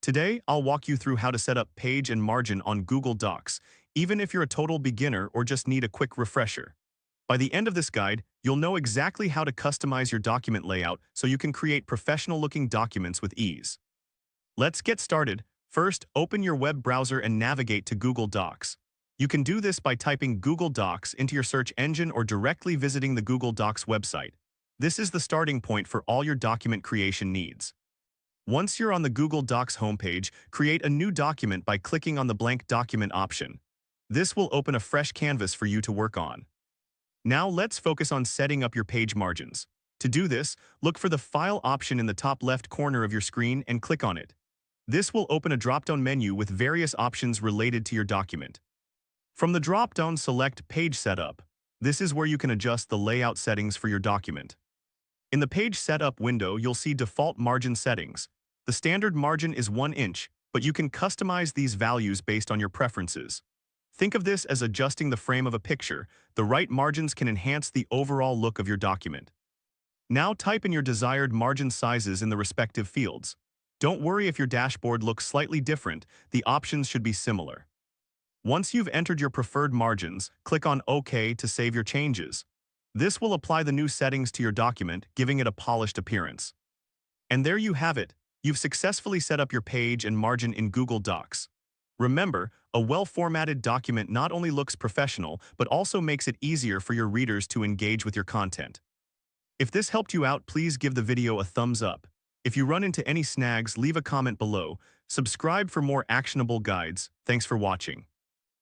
Today, I'll walk you through how to set up page and margin on Google Docs, even if you're a total beginner or just need a quick refresher. By the end of this guide, you'll know exactly how to customize your document layout so you can create professional-looking documents with ease. Let's get started. First, open your web browser and navigate to Google Docs. You can do this by typing Google Docs into your search engine or directly visiting the Google Docs website. This is the starting point for all your document creation needs. Once you're on the Google Docs homepage, create a new document by clicking on the blank document option. This will open a fresh canvas for you to work on. Now let's focus on setting up your page margins. To do this, look for the File option in the top left corner of your screen and click on it. This will open a drop-down menu with various options related to your document. From the drop-down, select Page Setup. This is where you can adjust the layout settings for your document. In the Page Setup window, you'll see default margin settings. The standard margin is 1 inch, but you can customize these values based on your preferences. Think of this as adjusting the frame of a picture. The right margins can enhance the overall look of your document. Now type in your desired margin sizes in the respective fields. Don't worry if your dashboard looks slightly different, the options should be similar. Once you've entered your preferred margins, click on OK to save your changes. This will apply the new settings to your document, giving it a polished appearance. And there you have it. You've successfully set up your page and margin in Google Docs. Remember, a well-formatted document not only looks professional, but also makes it easier for your readers to engage with your content. If this helped you out, please give the video a thumbs up. If you run into any snags, leave a comment below. Subscribe for more actionable guides. Thanks for watching.